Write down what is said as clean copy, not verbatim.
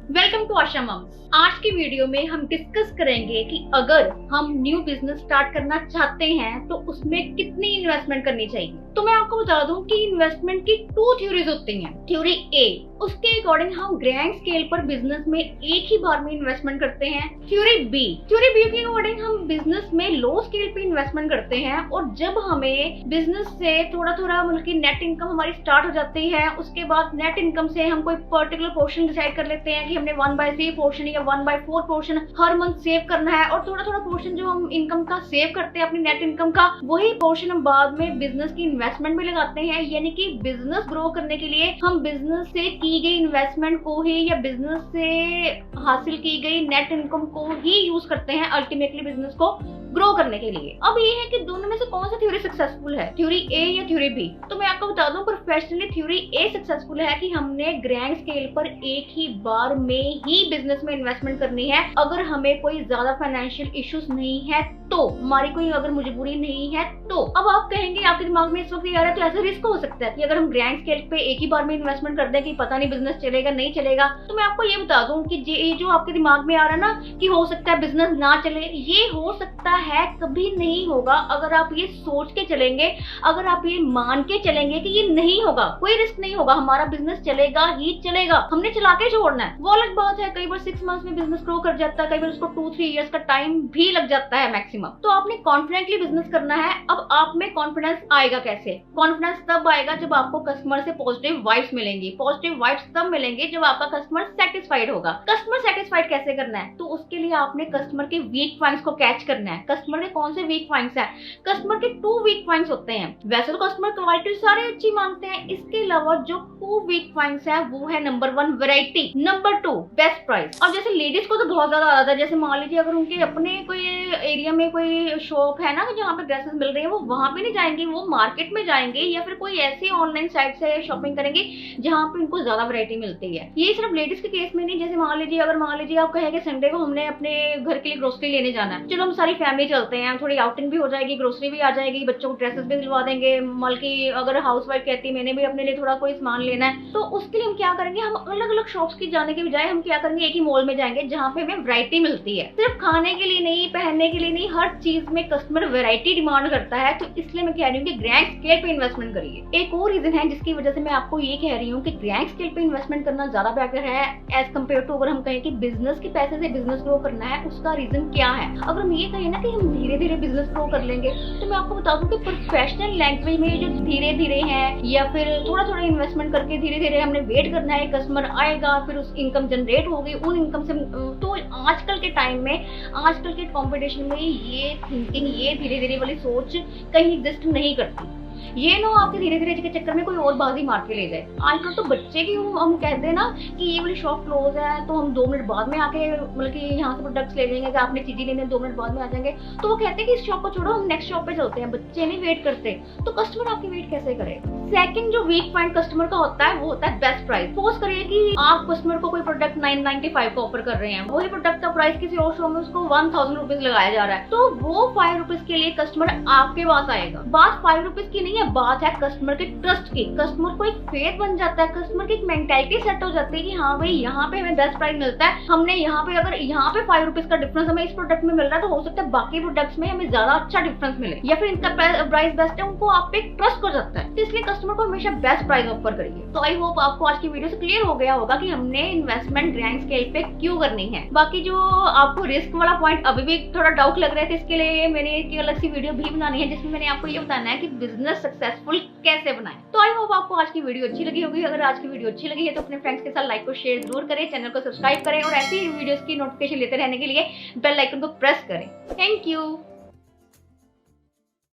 Welcome to Asha mums. आज की video में हम डिस्कस करेंगे कि अगर हम न्यू बिजनेस स्टार्ट करना चाहते हैं तो उसमें कितनी इन्वेस्टमेंट करनी चाहिए। तो मैं आपको बता दूं कि इन्वेस्टमेंट की 2 थ्योरीज होती हैं। थ्योरी ए, उसके अकॉर्डिंग हम ग्रैंड स्केल पर बिजनेस में एक ही बार में इन्वेस्टमेंट करते हैं। थ्योरी बी के अकॉर्डिंग हम बिजनेस में लो स्केल पे इन्वेस्टमेंट करते हैं और जब हमें बिजनेस से थोड़ा थोड़ा मतलब की नेट इनकम हमारी स्टार्ट हो जाती है, उसके बाद नेट इनकम से हम कोई पर्टिकुलर पोर्शन डिसाइड कर लेते हैं कि हमने 1/3 पोर्शन या 1/4 पोर्शन हर मंथ सेव करना है और थोड़ा थोड़ा पोर्शन जो हम इनकम का सेव करते हैं अपनी नेट इनकम का, वही पोर्शन हम बाद में बिजनेस की इन्वेस्टमेंट में लगाते हैं। यानी कि बिजनेस ग्रो करने के लिए हम बिजनेस से की गई इन्वेस्टमेंट को ही या बिजनेस से हासिल की गई नेट इनकम को ही यूज करते हैं अल्टीमेटली बिजनेस को ग्रो करने के लिए। अब ये है कि दोनों में से कौन सा थ्योरी सक्सेसफुल है, थ्योरी ए या थ्योरी बी। तो मैं आपको बता दूं प्रोफेशनली थ्योरी ए सक्सेसफुल है कि हमने ग्रैंड स्केल पर एक ही बार में ही बिजनेस में इन्वेस्टमेंट करनी है। अगर हमें कोई ज्यादा फाइनेंशियल इश्यूज नहीं है तो, हमारी कोई अगर मजबूरी नहीं है तो। अब आप कहेंगे आपके दिमाग में इस वक्त ये आ रहा है तो ऐसा रिस्क हो सकता है कि अगर हम ग्रैंड स्केल पे एक ही बार में इन्वेस्टमेंट कर दें कि पता नहीं बिजनेस चलेगा नहीं चलेगा। तो मैं आपको ये बता दूं कि ये जो आपके दिमाग में आ रहा है ना कि हो सकता है बिजनेस ना चले, ये हो सकता है कभी नहीं होगा। अगर आप ये सोच के चलेंगे, अगर आप ये मान के चलेंगे कि ये नहीं होगा, कोई रिस्क नहीं होगा, हमारा बिजनेस चलेगा ही चलेगा, हमने चला के छोड़ना है, वो अलग बात है। कई बार 6 मंथ्स में बिजनेस ग्रो कर जाता है, कई बार उसको 2-3 इयर्स का टाइम भी लग जाता है मैक्सिमम। तो आपने कॉन्फिडेंटली बिजनेस करना है। अब आप में कॉन्फिडेंस आएगा कैसे? कॉन्फिडेंस तब आएगा जब आपको कस्टमर से पॉजिटिव वाइब्स मिलेंगी। पॉजिटिव वाइब्स तब मिलेंगे जब आपका कस्टमर सेटिस्फाइड होगा। कस्टमर सेटिस्फाइड कैसे करना है? तो उसके लिए आपने कस्टमर के वीक पॉइंट्स को कैच करना है। कस्टमर के कौन से वीक पॉइंट्स हैं? कस्टमर के 2 वीक पॉइंट्स होते हैं। वैसे तो कस्टमर क्वालिटी सारे अच्छी मांगते हैं, इसके अलावा जो 2 वीक पॉइंट्स हैं वो है number 1 variety, number 2 best price. और जैसे लेडीज को तो बहुत ज्यादा आता है, जैसे मान लीजिए अगर उनके अपने कोई एरिया में कोई शॉप है ना जहाँ पे ड्रेसेस मिल रही है, वो वहां पे नहीं जाएंगे, वो मार्केट में जाएंगे या फिर कोई ऐसी ऑनलाइन साइट से शॉपिंग करेंगे जहाँ पे उनको ज्यादा वैरायटी मिलती है। ये सिर्फ लेडीज के केस में नहीं, जैसे मान लीजिए आप कहेंगे संडे को हमने अपने घर के लिए ग्रोसरी लेने जाना है, चलो हम सारी फैमिली चलते हैं, थोड़ी आउटिंग भी हो जाएगी, ग्रोसरी भी आ जाएगी, बच्चों को ड्रेसेस भी दिलवा देंगे। बल्कि अगर हाउस वाइफ कहती है मैंने भी अपने लिए थोड़ा कोई सामान लेना है, तो उसके लिए हम क्या करेंगे, हम अलग अलग शॉप्स की जाने के बजाय हम क्या करेंगे, एक ही मॉल में जाएंगे जहाँ पे हमें वैरायटी मिलती है। सिर्फ खाने के लिए नहीं, पहनने के लिए नहीं, हर चीज में कस्टमर वैरायटी डिमांड करता है। तो इसलिए मैं कह रही हूँ कि ग्रैंड स्केल पे इन्वेस्टमेंट करिए। एक और रीजन है जिसकी वजह से मैं आपको ये कह रही हूँ कि ग्रैंड स्केल पे इन्वेस्टमेंट करना ज्यादा बेटर है एज कम्पेयर टू अगर हम कहें कि बिजनेस के पैसे से बिजनेस ग्रो करना है। उसका रीजन क्या है? अगर हम ये कहें ना कि हम धीरे धीरे बिजनेस ग्रो कर लेंगे, तो मैं आपको बता दूं कि प्रोफेशनल लैंग्वेज में जो धीरे धीरे है या फिर थोड़ा थोड़ा इन्वेस्टमेंट करके धीरे धीरे हमने वेट करना है, कस्टमर आएगा, फिर उस इनकम जनरेट होगी, उन इनकम से। तो आजकल के टाइम में, आजकल के कंपटीशन में ये थिंकिंग, ये धीरे धीरे वाली सोच कहीं एग्जिस्ट नहीं करती। ये ना आपके धीरे धीरे के चक्कर में कोई और बाजी मार के ले जाए। आजकल तो बच्चे की हम कहते हैं ना कि ये वाली शॉप क्लोज है तो हम 2 मिनट बाद में आके मतलब कि यहाँ से प्रोडक्ट्स ले लेंगे, कि आपने चीजें लेने 2 मिनट बाद में आ जाएंगे, तो वो कहते हैं कि इस शॉप को छोड़ो हम नेक्स्ट शॉप पे चलते हैं। बच्चे नहीं वेट करते, तो कस्टमर आपकी वेट कैसे करेगा? सेकंड जो वीक पॉइंट कस्टमर का होता है वो होता है बेस्ट प्राइस। सपोज करिए कि आप कस्टमर को कोई प्रोडक्ट 995 का ऑफर कर रहे हैं, वही प्रोडक्ट का प्राइस किसी और शॉप में उसको 1000 रुपीज लगाया जा रहा है, तो वो 5 रुपीज के लिए कस्टमर आपके पास आएगा। बात 5 रुपीज की नहीं है, बात है कस्टमर के ट्रस्ट की। कस्टमर को एक फेथ बन जाता है, कस्टमर की एक मेंटालिटी सेट हो जाती है कि हाँ भाई यहाँ पे हमें बेस्ट प्राइस मिलता है, हमने यहाँ पे अगर यहाँ पे 5 रुपीज का डिफरेंस हमें इस प्रोडक्ट में मिल रहा है, तो हो सकता है बाकी प्रोडक्ट्स में हमें ज्यादा अच्छा डिफरेंस मिले, या फिर इनका प्राइस बेस्ट है, उनको आप पे एक ट्रस्ट हो जाता है। तो इसलिए कस्टमर को हमेशा बेस्ट प्राइस ऑफर करिए। तो आई होप आपको आज की वीडियो से क्लियर हो गया होगा कि हमने इन्वेस्टमेंट ग्रैंड स्केल पे क्यों करनी है। बाकी जो आपको रिस्क वाला पॉइंट अभी भी थोड़ा डाउट लग रहा है, इसके लिए मैंने एक अलग सी वीडियो भी बनानी है जिसमें मैंने आपको ये बताना है कि बिजनेस सक्सेसफुल कैसे बनाएं। तो आई होप आपको आज की वीडियो अच्छी लगी होगी। अगर आज की वीडियो अच्छी लगी है तो अपने फ्रेंड्स के साथ लाइक को शेयर जरूर करें, चैनल को सब्सक्राइब करें और ऐसी वीडियोस की नोटिफिकेशन लेते रहने के लिए बेल आइकन को प्रेस करें। Thank you.